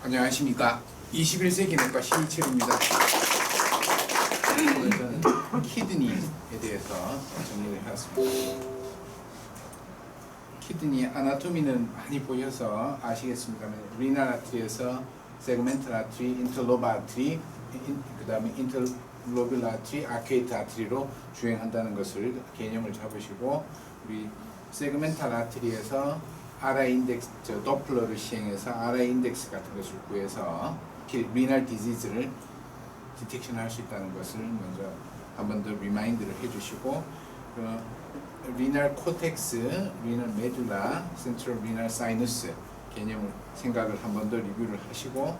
안녕하십니까. 21세기 내과 신일철입니다. 오늘 저는 키드니에 대해서 정리를 해왔습니다. 키드니 아나토미는 많이 보셔서 아시겠습니다만 리날 아트리에서 세그멘탈 아트리, 인터로브 아트리, 그 다음에 인터로뷸러 아트리, 아큐에이트 아트리로 주행한다는 것을 개념을 잡으시고, 우리 세그멘탈 아트리에서 RI 인덱스, 도플러를 시행해서 RI 인덱스 같은 것을 구해서 리날 디지즈를 디텍션 할 수 있다는 것을 먼저 한 번 더 리마인드를 해주시고, 리날 코텍스, 리날 메듈라, 센트럴 리날 사이너스 개념을 생각을 한 번 더 리뷰를 하시고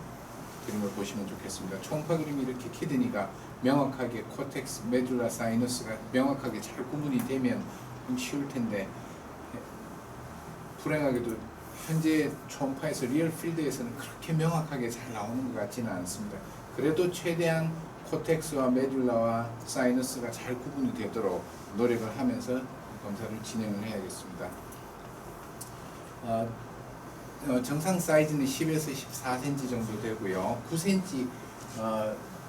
그림을 보시면 좋겠습니다. 초음파 그림이 이렇게 키드니가 명확하게 코텍스, 메듈라, 사이너스가 명확하게 잘 구분이 되면 좀 쉬울 텐데, 불행하게도 현재 초음파에서 리얼 필드에서는 그렇게 명확하게 잘 나오는 것 같지는 않습니다. 그래도 최대한 코텍스와 메듈라와 사이너스가 잘 구분이 되도록 노력을 하면서 검사를 진행을 해야겠습니다. 정상 사이즈는 10에서 14cm 정도 되고요. 9cm,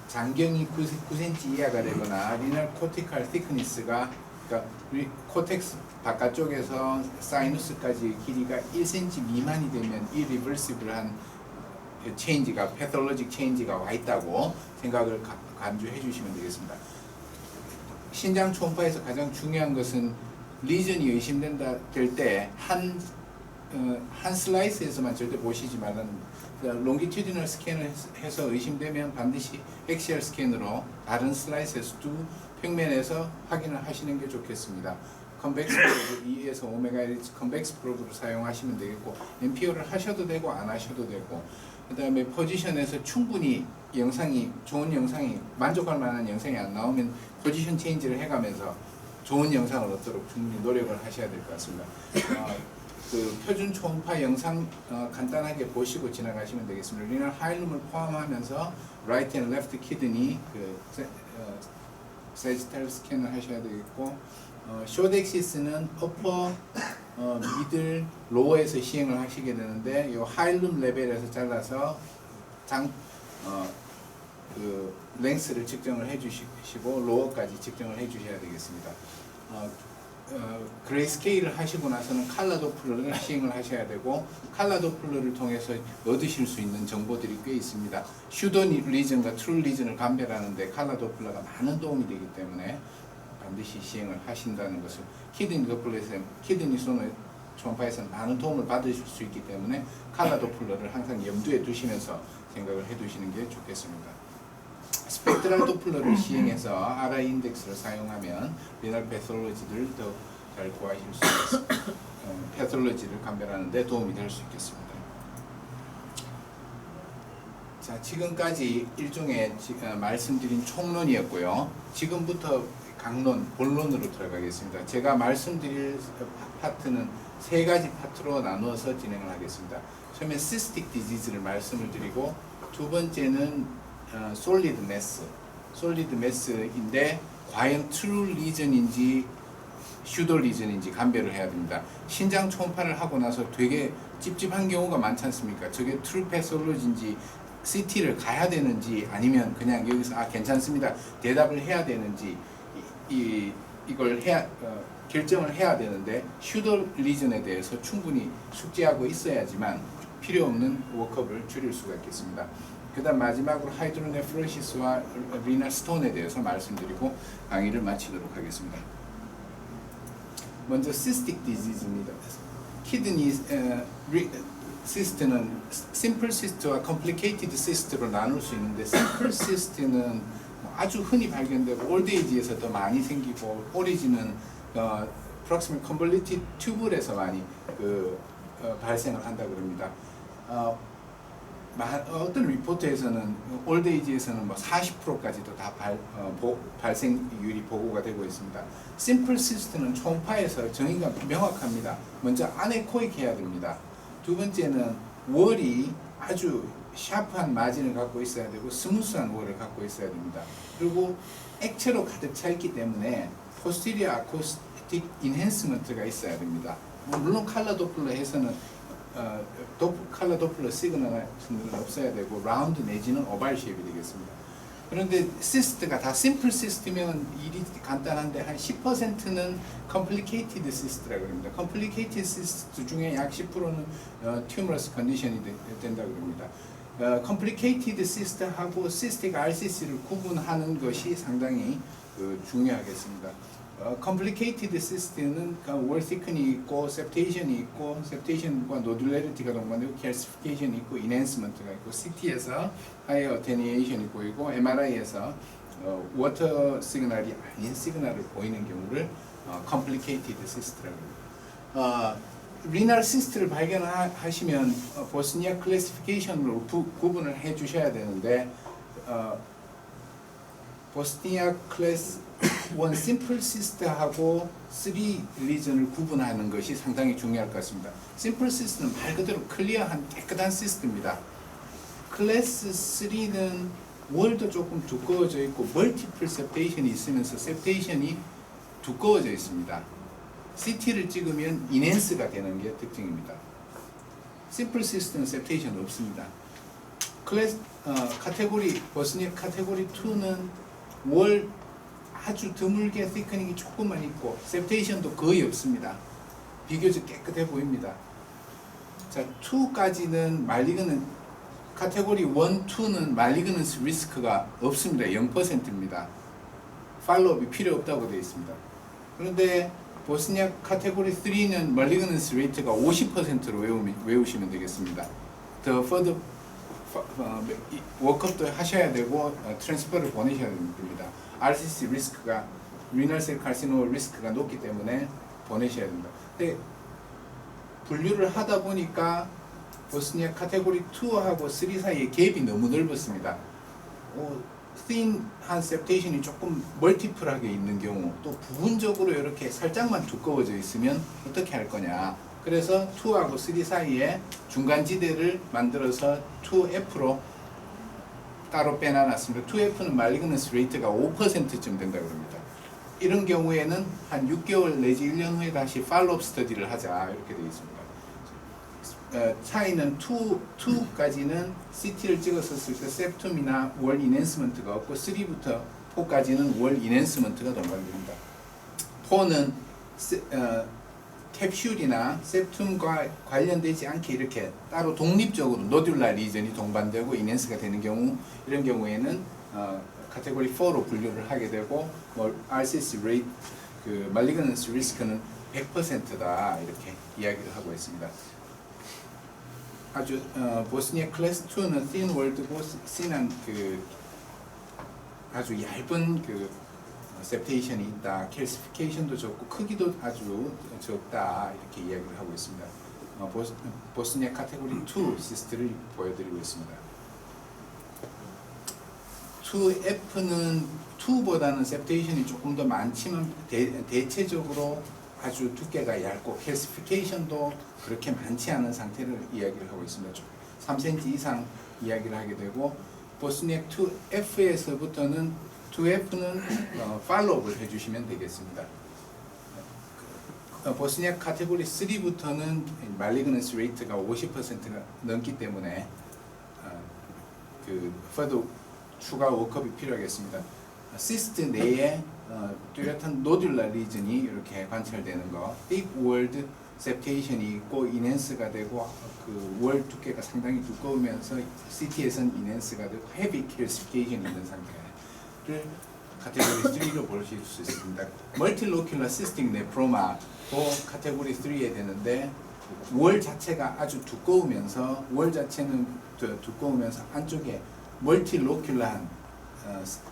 장경이 9cm 이하가 되거나 리날 코티칼 thickness가, 그러니까 코텍스 바깥쪽에서 사이너스까지 길이가 1cm 미만이 되면 irreversible한 체인지가, 패톨로직 체인지가 와 있다고 생각을 간주해 주시면 되겠습니다. 신장 초음파에서 가장 중요한 것은 리전이 의심된다 될 때 한 슬라이스에서만 절대 보시지 말라는, 롱기튜디널 스캔을 해서 의심되면 반드시 엑시얼 스캔으로 다른 슬라이스에서 두 평면에서 확인을 하시는 게 좋겠습니다. 컨벡스 프로브 2에서 오메가 1 컨벡스 프로브를 사용하시면 되겠고, MPO를 하셔도 되고 안 하셔도 되고, 그 다음에 포지션에서 충분히 영상이, 좋은 영상이, 만족할 만한 영상이 안 나오면 포지션 체인지를 해가면서 좋은 영상을 얻도록 충분히 노력을 하셔야 될 것 같습니다. 그 표준 초음파 영상 간단하게 보시고 지나가시면 되겠습니다. 리널 하일룸을 포함하면서 라이트 앤 레프트 키드니 세지탈 스캔을 하셔야 되겠고, 쇼덱시스는 어퍼, 미들, 로어에서 시행을 하시게 되는데, 이 하일룸 레벨에서 잘라서 그 랭스를 측정을 해주시고 로어까지 측정을 해주셔야 되겠습니다. 그레이스케일을 하시고 나서는 칼라 도플러를 시행을 하셔야 되고, 칼라 도플러를 통해서 얻으실 수 있는 정보들이 꽤 있습니다. 슈더 리전과 트루 리전을 감별하는데 칼라 도플러가 많은 도움이 되기 때문에 반드시 시행을 하신다는 것을, 키드니 도플러에서, 키드니 손의 초음파에서는 많은 도움을 받으실 수 있기 때문에 칼라 도플러를 항상 염두에 두시면서 생각을 해 두시는 게 좋겠습니다. 스펙트럴 도플러를 시행해서 RI 인덱스를 사용하면 리날 패톨로지를 더 잘 구하실 수 있겠습니다. 패톨로지를 감별하는 데 도움이 될 수 있겠습니다. 자, 지금까지 일종의 말씀드린 총론이었고요. 지금부터 강론, 본론으로 들어가겠습니다. 제가 말씀드릴 파트는 세 가지 파트로 나누어서 진행을 하겠습니다. 처음에 시스틱 디지즈를 말씀을 드리고, 두 번째는 솔리드 매스인데 과연 트루 리전인지 슈더 리전인지 감별을 해야 됩니다. 신장 초음파를 하고 나서 되게 찝찝한 경우가 많지 않습니까? 저게 트루 패솔로지인지 CT를 가야 되는지, 아니면 그냥 여기서 괜찮습니다 대답을 해야 되는지, 이걸 결정을 해야 되는데, 슈더 리전에 대해서 충분히 숙지하고 있어야지만 필요 없는 워크업을 줄일 수가 있겠습니다. 그 다음 마지막으로 하이드로네프로시스와 리날 스톤에 대해서 말씀드리고 강의를 마치도록 하겠습니다. 먼저 시스틱 디지즈입니다. 키드니 시스트는 심플 시스트와 컴플리케이티드 시스트로 나눌 수 있는데, 심플 시스트는 아주 흔히 발견되고 올드에이지에서 더 많이 생기고, 오리진은 proximal convoluted tubule에서 많이 발생을 한다 그럽니다. 어떤 리포트에서는 올드에이지에서는 40%까지도 다 발생률이 보고가 되고 있습니다. 심플 시스트는 초음파에서 정의가 명확합니다. 먼저 아네코익해야 됩니다. 두 번째는 월이 아주 샤프한 마진을 갖고 있어야 되고, 스무스한 월을 갖고 있어야 됩니다. 그리고 액체로 가득 차 있기 때문에 포스티리어 아코스틱 인핸스먼트가 있어야 됩니다. 물론 칼라 도플러에서는 컬러 도플러 시그널은 없어야 되고 라운드 내지는 오발 쉐입이 되겠습니다. 그런데 시스트가 다 심플 시스트면 일이 간단한데 한 10%는 complicated 시스트라고 합니다. complicated 시스트 중에 약 10%는 tumorous 컨디션이 된다고 합니다. complicated 시스트하고 cystic RCC를 구분하는 것이 상당히 중요하겠습니다. complicated 시스템은 wall thickening이 있고 septation이 있고 septation과 nodularity가 동반되고 calcification이 있고 enhancement가 있고 CT에서 higher attenuation이 보이고 MRI에서 water 시그널이 아닌 시그널을 보이는 경우를 complicated 시스트라고 합니다. 리널 시스트를 발견하시면 보스니아 클래시피케이션으로 구분을 해 주셔야 되는데 보스니아 클래스 1 심플 시스트하고 3 리전을 구분하는 것이 상당히 중요할 것 같습니다. 심플 시스트는 말 그대로 클리어한 깨끗한 시스트입니다. 클래스 3는 월도 조금 두꺼워져 있고 멀티플 세프테이션이 있으면서 세프테이션이 두꺼워져 있습니다. CT를 찍으면 인핸스가 되는 게 특징입니다. 심플 시스템은 세프테이션 없습니다. 카테고리 보스니아 카테고리 2는 월 아주 드물게 thickning이 조금만 있고 세프테이션도 거의 없습니다. 비교적 깨끗해 보입니다. 자, 2까지는 말리그는 카테고리 1, 2는 말리그넌스 리스크가 없습니다. 0%입니다. 팔로업이 필요 없다고 되어 있습니다. 그런데 보스니아 카테고리 3는 말리그넌스 레이트가 50%로 외우시면 되겠습니다. 더 퍼더 워크업도 하셔야 되고 트랜스퍼를 보내셔야 됩니다. RCC 리스크가 리널셀 칼시노 리스크가 높기 때문에 보내셔야 됩니다. 근데 분류를 하다 보니까 보스니아 카테고리 2하고 3 사이의 갭이 너무 넓었습니다. thin한 세프테이션이 조금 멀티플하게 있는 경우 또 부분적으로 이렇게 살짝만 두꺼워져 있으면 어떻게 할 거냐. 그래서 2하고 3 사이에 중간 지대를 만들어서 2F로 따로 빼놔놨습니다. 2F는 말리그넌스 레이트가 5%쯤 된다고 합니다. 이런 경우에는 한 6개월 내지 1년 후에 다시 팔로업 스터디를 하자 이렇게 되어 있습니다. 차이는 2까지는 CT를 찍었을 때 septum이나 월 인핸스먼트가 없고 3부터 4까지는 월 인핸스먼트가 동반됩니다. 4는 캡슐이나 septum과 관련되지 않게 이렇게 따로 독립적으로 노듈라 리전이 동반되고 인핸스가 되는 경우 이런 경우에는 카테고리 4로 분류를 하게 되고 RCC 레이트 그 말리그넌스 리스크는 100%다 이렇게 이야기를 하고 있습니다. 아주 보스니아 클래스 2는 thin walled고 thin한 그 아주 얇은 그 세프테이션이 있다. calcification도 적고 크기도 아주 적다 이렇게 이야기를 하고 있습니다. 보스니아 카테고리 2 시스트를 보여드리고 있습니다. 2F는 2보다는 세프테이션이 조금 더 많지만 대체적으로 아주 두께가 얇고 calcification도 그렇게 많지 않은 상태를 이야기를 하고 있습니다. 3cm 이상 이야기를 하게 되고 보스니아 2F에서부터는 2F는 팔로업을 해주시면 되겠습니다. 보스니아 카테고리 3부터는 말리그넌스 레이트가 50%가 넘기 때문에 그 further 추가 워크업이 필요하겠습니다. 시스트 내에 뚜렷한 노듈라 리전이 이렇게 관찰되는 거, 빅 월드 세프테이션이 있고 인핸스가 되고 그 월 두께가 상당히 두꺼우면서 CT에서는 인핸스가 되고 헤비 calcification이 있는 상태를 카테고리 3로 보실 수 있습니다. 멀티로큘러 시스틱 네프로마도 카테고리 3에 되는데 월 자체가 아주 두꺼우면서 월 자체는 두꺼우면서 안쪽에 멀티로큘러한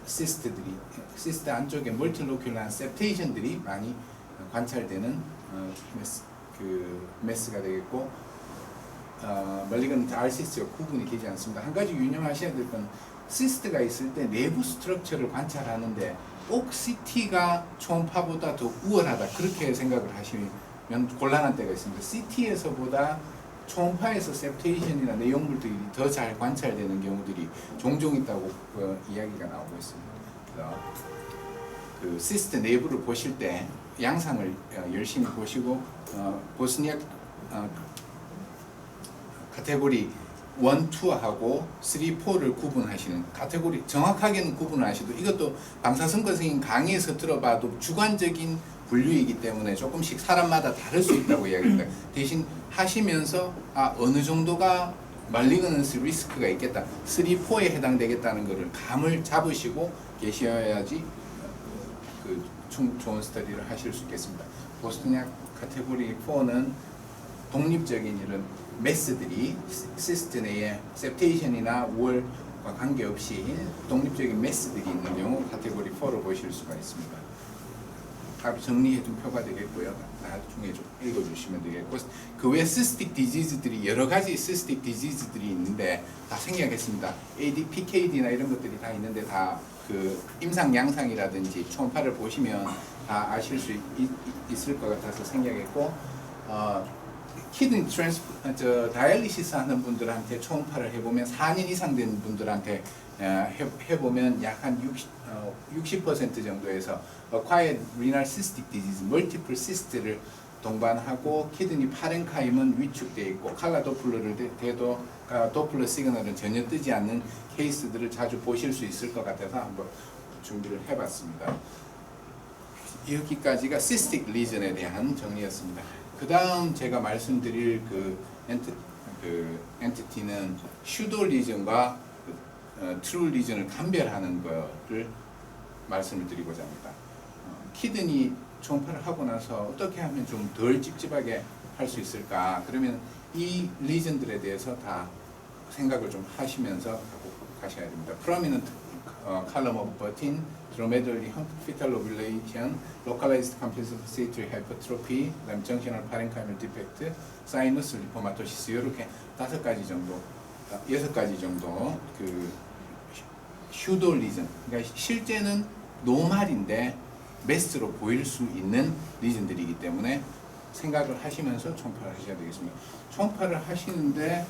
시스트 안쪽에 멀티로큘러한 세프테이션들이 많이 관찰되는 메스가 되겠고 말리그넌트 RCC와 구분이 되지 않습니다. 한 가지 유념하셔야 될 건 시스트가 있을 때 내부 스트럭처를 관찰하는데 꼭 CT가 초음파보다 더 우월하다 그렇게 생각을 하시면 곤란한 때가 있습니다. CT에서보다 초음파에서 세프테이션이나 내용물들이 더 잘 관찰되는 경우들이 종종 있다고 이야기가 나오고 있습니다. 그래서 그 시스트 내부를 보실 때 양상을 열심히 보시고 보스니아 카테고리 1, 2하고 3, 4를 구분하시는 카테고리 정확하게는 구분을 하셔도 이것도 방사선거 선생님 강의에서 들어봐도 주관적인 분류이기 때문에 조금씩 사람마다 다를 수 있다고 이야기합니다. 대신 하시면서 어느 정도가 말리그넌스 리스크가 있겠다, 3, 4에 해당되겠다는 것을 감을 잡으시고 계셔야지 좋은 스터디를 하실 수 있겠습니다. 보스턴약 카테고리 4는 독립적인 이런 메스들이 시스트 내에 septation이나 wall과 관계없이 독립적인 메스들이 있는 경우 카테고리 4로 보실 수가 있습니다. 답 정리해둔 표가 되겠고요. 나중에 좀 읽어주시면 되겠고, 그 외 cystic disease들이 여러 가지 cystic disease들이 있는데 다 생략했습니다. AD, PKD나 이런 것들이 다 있는데 다 그 임상 양상이라든지 초음파를 보시면 다 아실 수 있을 것 같아서 생략했고, 키드니 다이알리시스 하는 분들한테 초음파를 해보면 4년 이상 된 분들한테 해보면 약 한 60% 정도에서 acquired renal cystic disease, multiple cyst를 동반하고 키드니 파렌카임은 위축되어 있고 칼라 도플러를 대도 도플러 시그널은 전혀 뜨지 않는 케이스들을 자주 보실 수 있을 것 같아서 한번 준비를 해봤습니다. 여기까지가 cystic lesion에 대한 정리였습니다. 그 다음 제가 말씀드릴 엔티티는 슈도 리전과 트루 리전을 감별하는 것을 말씀을 드리고자 합니다. 키드니 초음파를 하고 나서 어떻게 하면 좀 덜 찝찝하게 할 수 있을까? 그러면 이 리전들에 대해서 다 생각을 좀 하시면서 하고 가셔야 됩니다. Prominent column of button, dromedarily fetal ovulation, localized compensatory hypertrophy, 그다음 junctional parenchymal defect, sinus lymphomatosis 이렇게 5가지 정도, 6가지 정도 그 슈도 리전, 그러니까 실제는 노말인데 메스로 보일 수 있는 리전들이기 때문에 생각을 하시면서 초음파를 하셔야 되겠습니다. 초음파를 하시는데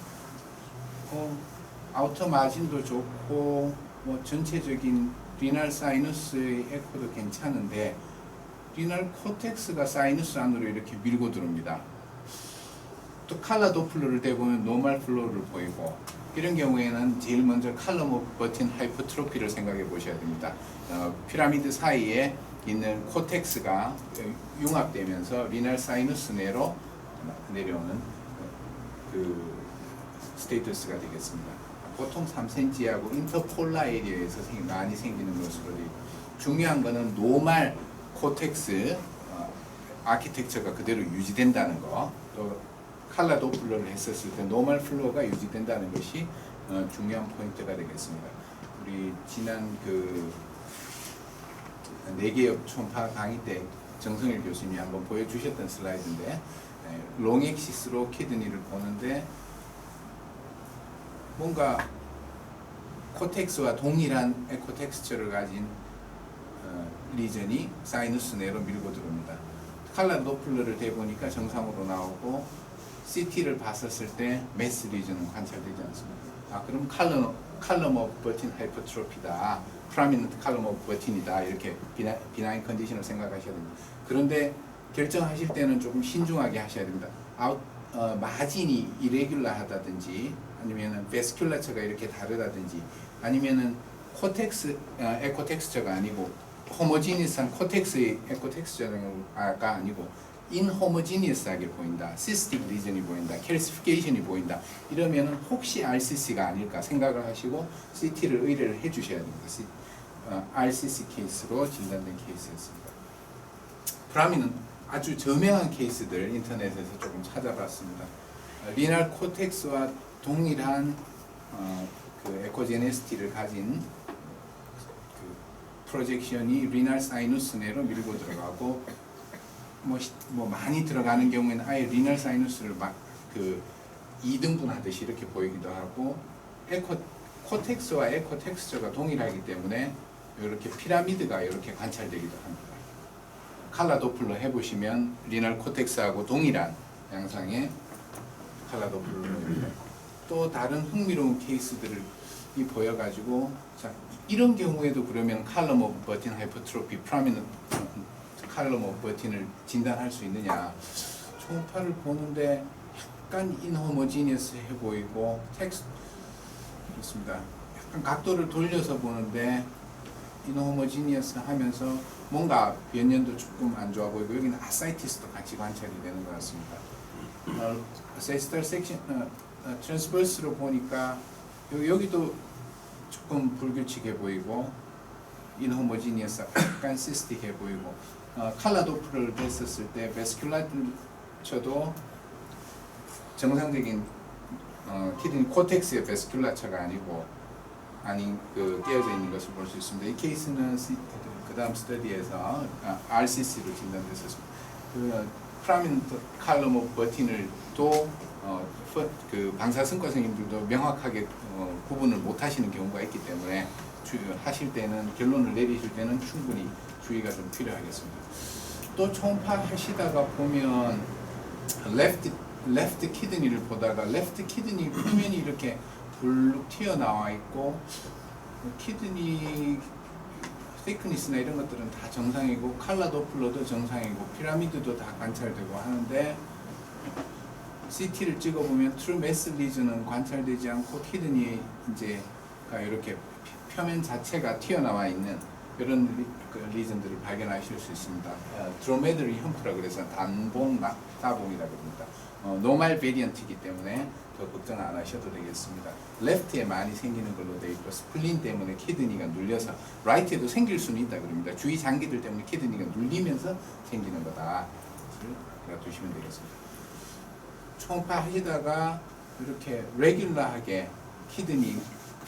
아우터 마진도 좋고 뭐 전체적인 리날 사이너스의 에코도 괜찮은데 리날 코텍스가 사이너스 안으로 이렇게 밀고 들어옵니다. 또 칼라 도플러를 대보면 노멀 플로우를 보이고, 이런 경우에는 제일 먼저 칼럼 오브 버틴 하이퍼트로피를 생각해 보셔야 됩니다. 피라미드 사이에 있는 코텍스가 융합되면서 리날 사이너스 내로 내려오는 그 스테이터스가 되겠습니다. 보통 3cm하고 인터폴라 에리어에서 많이 생기는 것으로 되고, 중요한 거는 노말 코텍스 아키텍처가 그대로 유지된다는 거, 또 칼라 도플러를 했었을 때 노멀 플로우가 유지된다는 것이 중요한 포인트가 되겠습니다. 우리 지난 그 4개업 초음파 강의 때 정성일 교수님이 한번 보여주셨던 슬라이드인데, 롱액시스로 키드니를 보는데 뭔가 코텍스와 동일한 에코 텍스처를 가진 리전이 사이누스 내로 밀고 들어옵니다. 칼라 도플러를 대보니까 정상으로 나오고, CT를 봤었을 때 메스 리전은 관찰되지 않습니다. 그럼 칼럼 오브 버틴 하이퍼트로피다, 프라미넌트 칼럼 오브 버틴이다, 이렇게 비나인 컨디션을 생각하셔야 됩니다. 그런데 결정하실 때는 조금 신중하게 하셔야 됩니다. 마진이 이레귤러하다든지, 아니면은 베스큘라처가 이렇게 다르다든지, 아니면은 코텍스 에코 텍스처가 아니고 호모지니스한 코텍스의 에코 텍스처가 아니고 인호모지니스하게 보인다, 시스틱 리전이 보인다, 캘시피케이션이 보인다, 이러면은 혹시 RCC가 아닐까 생각을 하시고 CT를 의뢰를 해주셔야 됩니다. RCC 케이스로 진단된 케이스였습니다. 브라미는 아주 저명한 케이스들 인터넷에서 조금 찾아봤습니다. 리날 코텍스와 동일한 그 에코제네시티를 가진 그 프로젝션이 리날 사이누스 내로 밀고 들어가고, 뭐 많이 들어가는 경우에는 아예 리날 사이누스를 막 그 2등분 하듯이 이렇게 보이기도 하고, 코텍스와 에코 텍스처가 동일하기 때문에 이렇게 피라미드가 이렇게 관찰되기도 합니다. 칼라 도플러 해보시면 리날 코텍스하고 동일한 양상의 칼라 도플러입니다. 또 다른 흥미로운 케이스들이 보여가지고, 자, 이런 경우에도 그러면 칼럼 오브 버틴 하이퍼트로피, 프라미넌트 칼럼 오브 버틴을 진단할 수 있느냐. 초음파를 보는데 약간 인호모지니어스해 보이고 텍스트 그렇습니다. 약간 각도를 돌려서 보는데 인호모지니어스 하면서 뭔가 변연도 조금 안 좋아 보이고 여기는 아사이티스도 같이 관찰이 되는 것 같습니다. 세스탈 섹션 트랜스버스로 보니까 여기도 조금 불규칙해 보이고 인호모지니어스 약간 시스틱해 보이고 칼라 도플러를 됐었을 때 베스큘라처도 정상적인 키드니 코텍스의 베스큘라처가 아니고 띄어져 있는 것을 볼 수 있습니다. 이 케이스는 그 다음 스터디에서 RCC로 진단됐었습니다. 그 프라미넌트 칼럼 오브 버틴을 그 방사선과 선생님들도 명확하게 구분을 못 하시는 경우가 있기 때문에 하실 때는 결론을 내리실 때는 충분히 주의가 좀 필요하겠습니다. 또 초음파 하시다가 보면 레프트 키드니를 보다가 레프트 키드니 표면이 이렇게 불룩 튀어나와 있고 키드니 thickness나 이런 것들은 다 정상이고 칼라 도플러도 정상이고 피라미드도 다 관찰되고 하는데 CT를 찍어보면 트루 매스 리전은 관찰되지 않고 키드니 이제가 이렇게 표면 자체가 튀어나와 있는 이런 리전들을 발견하실 수 있습니다. 드로메드리 험프라 그래서 단봉 낙타봉이라 그럽니다. 노멀 베리언트이기 때문에 더 걱정 안 하셔도 되겠습니다. 레프트에 많이 생기는 걸로 되어 있고 스플린 때문에 키드니가 눌려서 라이트에도 생길 수는 있다 그럽니다. 주위 장기들 때문에 키드니가 눌리면서 생기는 거다. 두시면 되겠습니다. 초음파 하시다가 이렇게 레귤러하게 키드니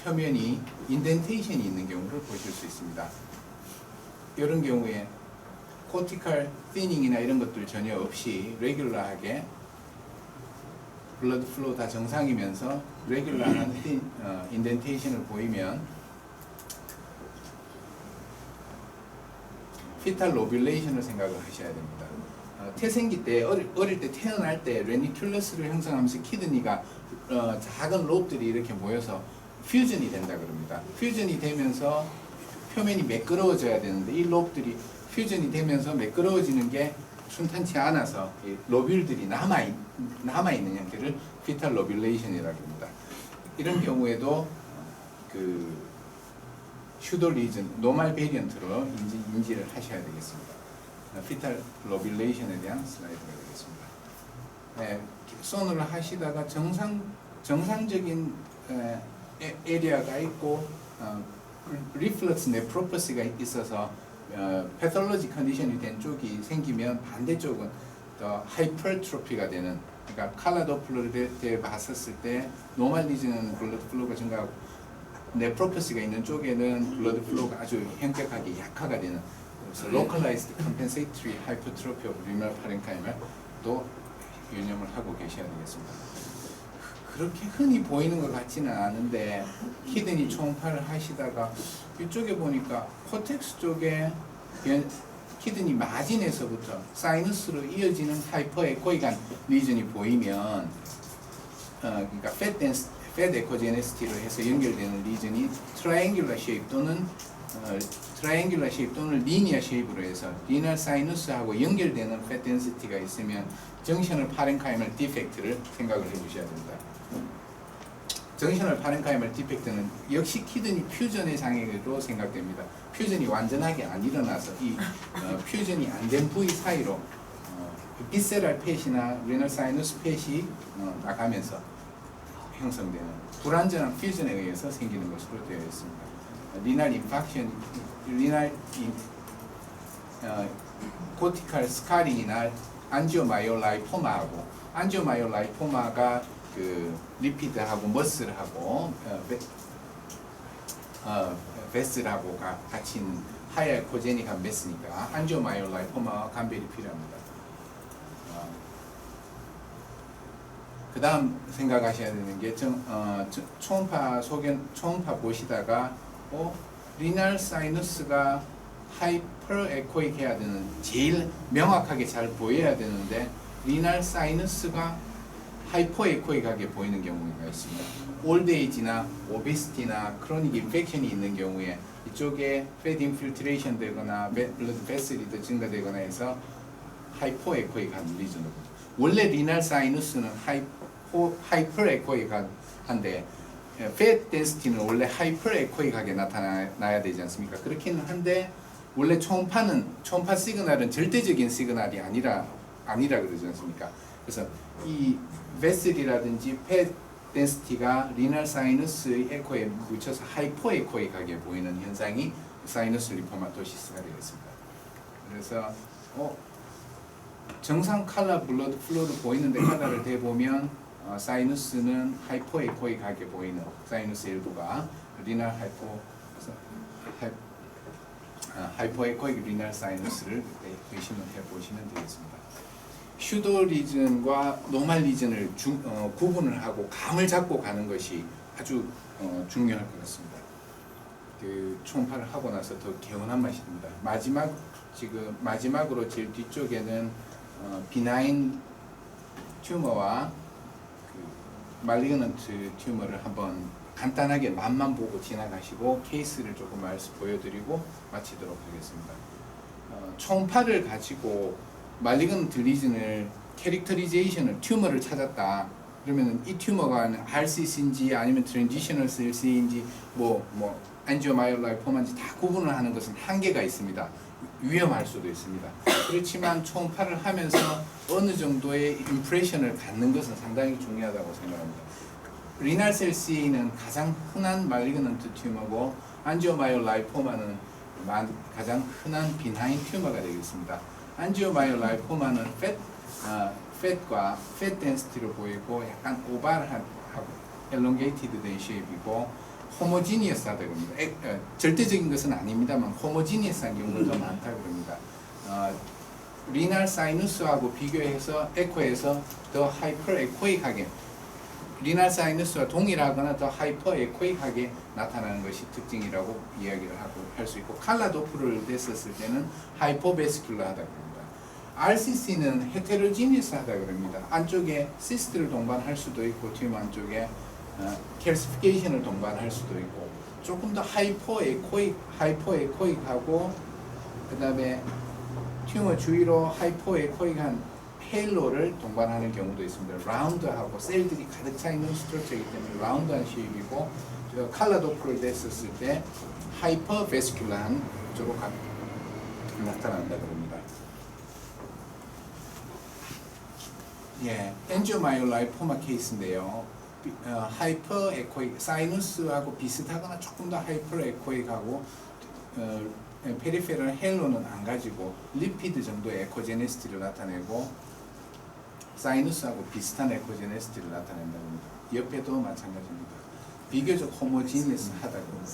표면이 인덴테이션이 있는 경우를 보실 수 있습니다. 이런 경우에 코티칼 티닝이나 이런 것들 전혀 없이 레귤러하게 블러드 플로우 다 정상이면서 레귤러한 인덴테이션을 보이면 피탈 로뷸레이션을 생각을 하셔야 됩니다. 태생기 때 어릴 때 태어날 때 레니큘러스를 형성하면서 키드니가 작은 롭들이 이렇게 모여서 퓨전이 된다 그럽니다. 퓨전이 되면서 표면이 매끄러워져야 되는데 이 롭들이 퓨전이 되면서 매끄러워지는 게 순탄치 않아서 이 로뷸들이 남아있는 형태를 피탈 로뷸레이션이라고 합니다. 이런 경우에도 그 슈도 리전, 노멀 베리언트로 인지를 하셔야 되겠습니다. 피탈 로뷸레이션에 대한 슬라이드가 되겠습니다. 네, 손으로 하시다가 정상적인 에리아가 있고 리플렉스 네프로퍼시가 있어서 패톨로지 컨디션이 된 쪽이 생기면 반대쪽은 더 하이퍼트로피가 되는 그러니까 칼라 도플러를 때 봤었을 때 노멀 리전은 블러드 플로우가 증가하고 네프로퍼시가 있는 쪽에는 블러드 플로우가 아주 현격하게 약화가 되는 그래서 localized compensatory hypertrophy of renal parenchymal도 유념을 하고 계셔야 되겠습니다. 그렇게 흔히 보이는 것 같지는 않은데 키드니 초음파를 하시다가 이쪽에 보니까 코텍스 쪽에 키드니 마진에서부터 사이너스로 이어지는 하이퍼 에코이간 리전이 보이면 그러니까 팻 에코제네시티로 해서 연결되는 리전이 트라이앵귤러 쉐입 또는 리니어 쉐입으로 해서 리널 사이너스하고 연결되는 팻 덴시티가 있으면 정셔널 파렌카이멀 디펙트를 생각을 해주셔야 됩니다. 정셔널 파렌카이멀 디펙트는 역시 키드니 퓨전의 장애로 생각됩니다. 퓨전이 완전하게 안 일어나서 이 퓨전이 안 된 부위 사이로 비세랄 팻이나 리널 사이너스 팻이 나가면서 형성되는 불완전한 퓨전에 의해서 생기는 것으로 되어 있습니다. 리날 인팍션, 코티칼 스카링이나 안지오마이올라이포마하고 안지오마이올라이포마가 그 리피드하고 머슬하고 베슬하고가 같이 하이알코제닉한 메스니까 안지오마이올라이포마와 감별이 필요합니다. 그 다음 생각하셔야 되는 게 초음파 보시다가 리날 사이너스가 하이퍼 에코익 해야 되는 제일 명확하게 잘 보여야 되는데 리날 사이너스가 하이퍼 에코익하게 보이는 경우가 있습니다. 올드에이지나 오베시티나 크로닉 인펙션이 있는 경우에 이쪽에 패드 인필트레이션 되거나 블러드 베슬이 더 증가되거나 해서 하이퍼 에코익한 리전으로 원래 리날 사이너스는 하이퍼 에코이한데 팻 덴시티는 원래 하이퍼 에코이하게 나타나야 되지 않습니까? 그렇기는 한데 원래 초음파 시그널은 절대적인 시그널이 아니라 그러지 않습니까? 그래서 이 베슬이라든지 팻 덴시티가 리널 사이너스의 에코에 묻혀서 하이퍼 에코이하게 보이는 현상이 사이너스 리포마토시스가 되겠습니다. 그래서 정상 칼라 블러드 플로우도 보이는데 칼라를 대보면 사이너스는 하이퍼 에코이하게 보이는 사이너스 일부가 리널 하이퍼 에코익 리널 사이너스를 의심을 해보시면 되겠습니다. 슈도 리전과 노멀 리전을 구분을 하고 감을 잡고 가는 것이 아주 중요할 것 같습니다. 그 초음파를 하고 나서 더 개운한 맛이 듭니다. 마지막으로 제일 뒤쪽에는 비나인 튜머와 그 말리그넌트 튜머를 한번 간단하게 맛만 보고 지나가시고 케이스를 조금 보여드리고 마치도록 하겠습니다. 초음파를 가지고 말리그넌트 리전을 캐릭터리제이션을 튜머를 찾았다. 그러면 이 튜머가 RCC인지 아니면 트랜지셔널 셀인지 안지오마이올라이포마인지 다 구분을 하는 것은 한계가 있습니다. 위험할 수도 있습니다. 그렇지만 초음파를 하면서 어느 정도의 임프레션을 갖는 것은 상당히 중요하다고 생각합니다. 리날 셀 C는 가장 흔한 말리그넌트 튜머고 안지오마이올라이포마는 가장 흔한 비나인 튜머가 되겠습니다. 안지오마이올라이포마는 팻과 팻 덴시티로 보이고 약간 오발하고 엘롱게이티드 된 쉐입이고 호모지니어스하다 그럽니다. 절대적인 것은 아닙니다만 호모지니어스한 경우가 더 많다 그럽니다. 리날 사이누스하고 비교해서 에코에서 더 하이퍼 에코익하게 리날 사이누스와 동일하거나 더 하이퍼 에코익하게 나타나는 것이 특징이라고 이야기를 할 수 있고 칼라 도플러를 댔었을 때는 하이포베스큘러하다 그럽니다. RCC는 헤테로지니어스하다 그럽니다. 안쪽에 시스트를 동반할 수도 있고 튜머 안쪽에 캘시피케이션을 동반할 수도 있고 조금 더 하이퍼 에코익하고 그 다음에 튜머 주위로 하이퍼 에코익한 헤일로를 동반하는 경우도 있습니다. 라운드하고 셀들이 가득 차 있는 스트럭처이기 때문에 라운드한 쉐입이고 칼라 도플러를 댔었을 때 하이퍼 베스큘러한 쪽으로 나타난다 그럽니다. 엔지오마이올라이포마 케이스인데요. 하이퍼 에코익, 사이누스하고 비슷하거나 조금 더 하이퍼 에코익하고 페리페럴 헬로는 안 가지고 리피드 정도의 에코제네시티를 나타내고 사이누스하고 비슷한 에코제네시티를 나타낸다고 합니다. 옆에도 마찬가지입니다. 비교적 호모지니어스하다고 합니다.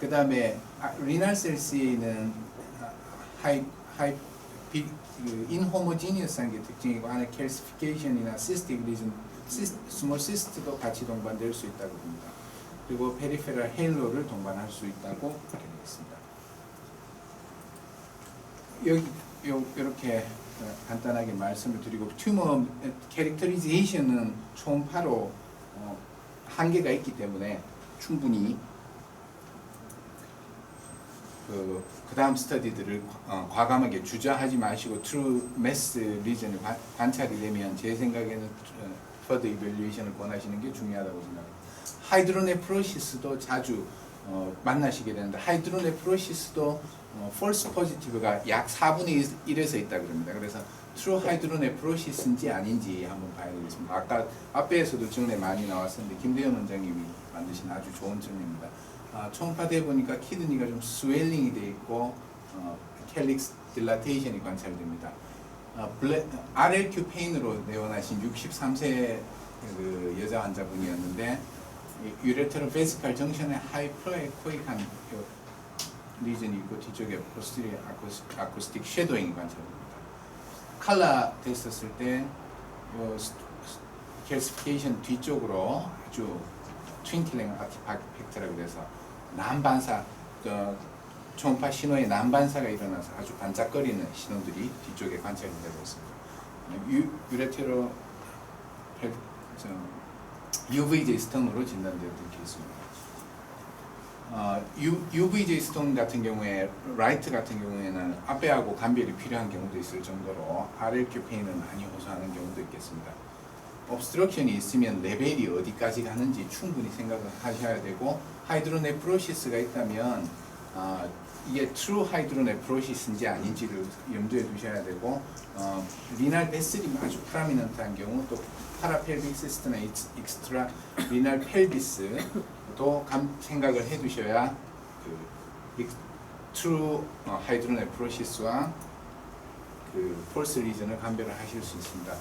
그 다음에 리날 셀 C는 인호모지니어스한 게 특징이고 안에 캘시피케이션이나 시스틱 리전, 스몰 시스트도 같이 동반될 수 있다고 봅니다. 그리고 페리페럴 헤일로를 동반할 수 있다고 그렇게 되겠습니다. 이렇게 간단하게 말씀을 드리고 튜머 캐릭터리제이션은 초음파로 한계가 있기 때문에 충분히 그 다음 스터디들을 과감하게 주저하지 마시고 트루 매스 리전을 관찰이 되면 제 생각에는 퍼더 이밸류에이션을 권하시는 게 중요하다고 생각합니다. 하이드로네프로시스도 자주 만나시게 되는데 하이드로네프로시스도 폴스 포지티브가 약 4분의 1에서 있다 그럽니다. 그래서 트루 하이드로네프로시스인지 아닌지 한번 봐야 되겠습니다. 아까 앞에서도 정례 많이 나왔었는데 김대현 원장님이 만드신 아주 좋은 정례입니다. 초음파 돼 보니까 키드니가 좀 스웰링이 돼 있고 캘릭스 딜라테이션이 관찰됩니다. RLQ 페인으로 내원하신 63세 그 여자 환자분이었는데 유레테로 베시칼 정션에 하이퍼에코익한 리전이 있고 뒤쪽에 포스티리어 아쿠스틱 쉐도잉이 관찰됩니다. 칼라 됐었을 때 캘시피케이션 뒤쪽으로 아주 트윙클링 아티팩트라고 해서 난반사 초음파 신호의 난반사가 일어나서 아주 반짝거리는 신호들이 뒤쪽에 관찰이 되고 있습니다. 유레테로 UVJ 스턴으로 진단되었던 케이스입니다. UVJ 스톤 같은 경우에 라이트 같은 경우에는 앞배하고 감별이 필요한 경우도 있을 정도로 RLQ 페인을 많이 호소하는 경우도 있겠습니다. obstruction이 있으면 레벨이 어디까지 가는지 충분히 생각을 하셔야 되고 하이드로네프로시스가 있다면 이게 트루 하이드로네프로시스인지 아닌지를 염두에 두셔야 되고 리날 베슬이 아주 프라미넌트한 경우 또 파라펠빅 시스트나 익스트라 리날 펠비스도 생각을 해두셔야 그 트루 하이드로네프로시스와 그 폴스 리전을 감별을 하실 수 있습니다.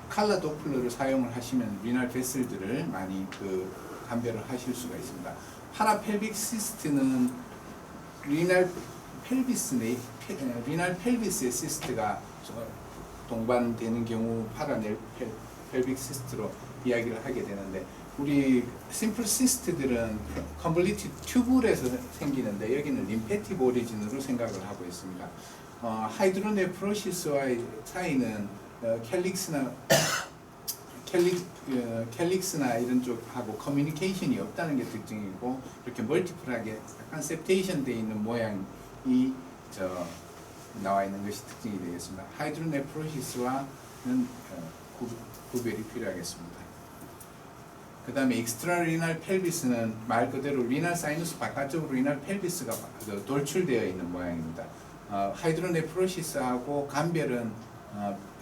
칼라 도플러를 사용을 하시면 리날 베슬들을 많이 그 감별을 하실 수가 있습니다. 파라펠빅 시스트는 리날 펠비스의 시스트가 동반되는 경우 파라펠빅 시스트로 이야기를 하게 되는데 우리 심플 시스트들은 컨볼리티드 튜브에서 생기는데 여기는 림페틱 오리진으로 생각을 하고 있습니다. 하이드로네프로시스와의 차이는 캘릭스나 이런 쪽하고 커뮤니케이션이 없다는 게 특징이고 이렇게 멀티플하게 약간 셉테이션 되어 있는 모양이 나와 있는 것이 특징이 되겠습니다. 하이드로네프로시스와는 구별이 필요하겠습니다. 그 다음에 익스트라 리날 펠비스는 말 그대로 리날 사이너스 바깥쪽으로 리날 펠비스가 돌출되어 있는 모양입니다. 하이드로네프로시스하고 감별은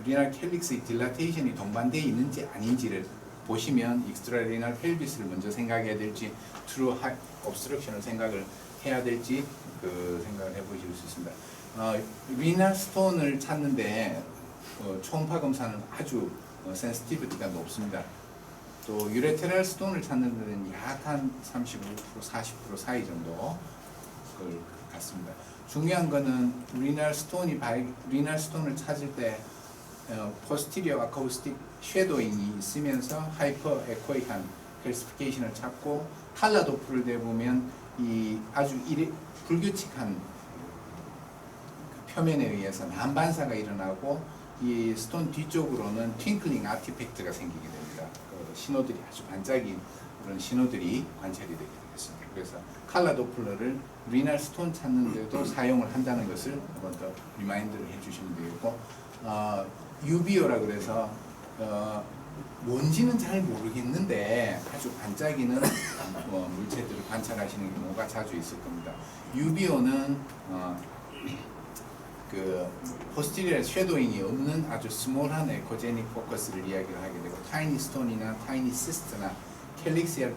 리날 캘릭스의 딜라테이션이 동반되어 있는지 아닌지를 보시면 익스트라 리날 펠비스를 먼저 생각해야 될지 트루 옵스트럭션을 생각을 해야 될지 그 생각을 해보실 수 있습니다. 리날 스톤을 찾는데 초음파 검사는 아주 센시티비티가 높습니다. 또 유레테랄 스톤을 찾는 데는 약 한 35% 40% 사이 정도 그 같습니다. 중요한 거는 리날 스톤을 찾을 때 포스티리어 아쿠스틱 쉐도잉이 있으면서 하이퍼 에코익한 클래시피케이션을 찾고 칼라 도프를 대보면 이 아주 불규칙한 표면에 의해서 난반사가 일어나고 이 스톤 뒤쪽으로는 튠클링 아티팩트가 생기게 됩니다. 신호들이 아주 반짝인 그런 신호들이 관찰이 되게 되겠습니다. 그래서 칼라 도플러를 리날 스톤 찾는데도 사용을 한다는 것을 한번 더 리마인드를 해주시면 되겠고 UBO라 그래서 뭔지는 잘 모르겠는데 아주 반짝이는 물체들을 관찰하시는 경우가 자주 있을 겁니다. UBO는 그 포스티리어 쉐도잉이 없는 아주 스몰한 에코제닉 포커스를 이야기를 하게 되고 타이니 스톤이나 타이니 시스트나 캘릭시아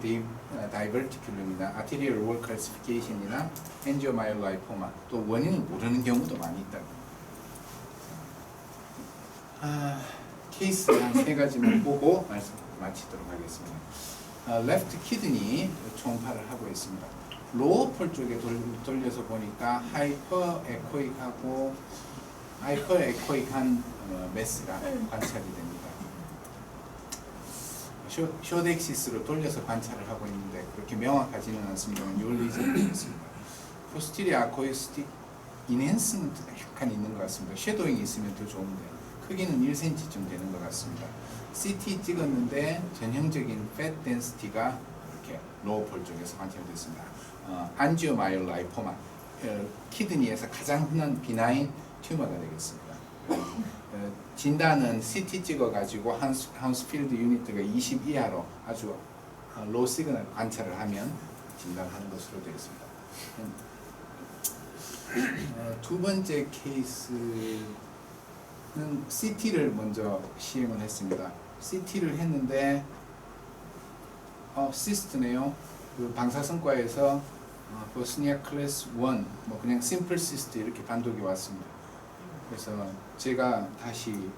다이버티큘럼이나 아테리얼 월 클래시피케이션이나 엔지오마이올라이포마 또 원인을 모르는 경우도 많이 있다. 케이스 한 3가지만 보고 말씀 마치도록 하겠습니다. 레프트 키드니 초음파를 하고 있습니다. 로어 폴 쪽에 돌려서 보니까 하이퍼 에코익한 메스가 관찰이 됩니다. 숏엑시스로 돌려서 관찰을 하고 있는데 그렇게 명확하지는 않습니다만 요리즈는 있습니다. 포스티리어 아코이스틱 인핸스먼트가 약간 있는 것 같습니다. 섀도잉이 있으면 더 좋은데 크기는 1cm쯤 되는 것 같습니다. CT 찍었는데 전형적인 팻 덴시티가 이렇게 로어 폴 쪽에서 관찰됐습니다. 안지오마이올라이포마 키드니에서 가장 흔한 비나인 튜머가 되겠습니다. 진단은 CT 찍어가지고 하운스필드 유니트가 20 이하로 아주 로우 시그널 관찰을 하면 진단하는 것으로 되겠습니다. 두 번째 케이스는 CT를 먼저 시행을 했습니다. CT를 했는데 시스트네요. 그 방사선과에서 보스니아 클래스 1 뭐 그냥 심플 시스트 이렇게 단독이 왔습니다. 그래서 제가 다시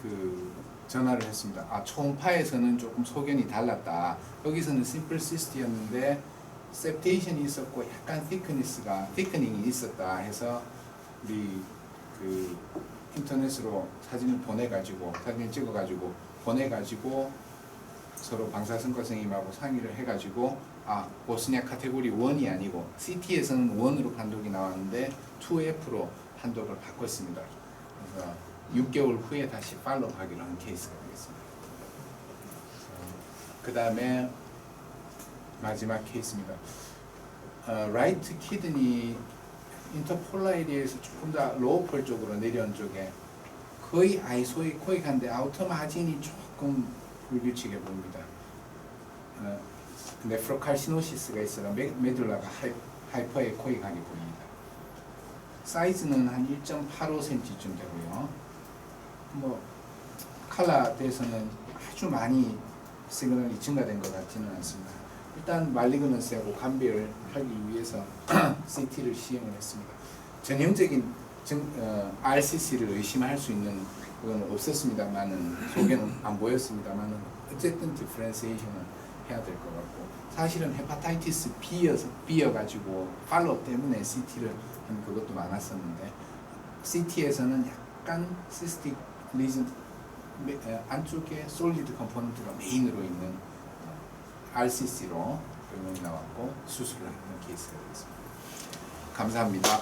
그 전화를 했습니다. 초음파에서는 조금 소견이 달랐다. 여기서는 심플 시스트였는데 셉테이션이 있었고 약간 티크닝이 있었다 해서 우리 그 인터넷으로 사진을 찍어가지고 보내가지고 서로 방사선과 선생님하고 상의를 해가지고 보스니아 카테고리 1이 아니고 CT에서는 1으로 판독이 나왔는데 2F로 판독을 바꿨습니다. 그래서 6개월 후에 다시 팔로우하기로 한 케이스가 되겠습니다. 그 다음에 마지막 케이스입니다. 라이트 키드니 인터폴라 에리에서 조금 더 로우펄 쪽으로 내려온 쪽에 거의 아이소이코익한데 아우터 마진이 조금 불규칙해 보입니다. 네프로칼시노시스가 있어서 메듈라가 하이퍼에코익하게 보입니다. 사이즈는 한 1.85cm쯤 되고요. 뭐 칼라에서는 아주 많이 시그널이 증가된 것 같지는 않습니다. 일단 말리그넌스하고 감별을 하기 위해서 CT를 시행을 했습니다. 전형적인 RCC를 의심할 수 있는 그건 없었습니다만은 속에는 안 보였습니다만은 어쨌든 디퍼런시에이션은 해야 될 것 같고 사실은 헤파타이티스 B여가지고 팔로우 때문에 CT를 한 그것도 많았었는데 CT에서는 약간 시스틱 리즌 안쪽에 솔리드 컴포넌트가 메인으로 있는 RCC로 병원이 나왔고 수술을 하는 케이스가 되겠습니다. 감사합니다.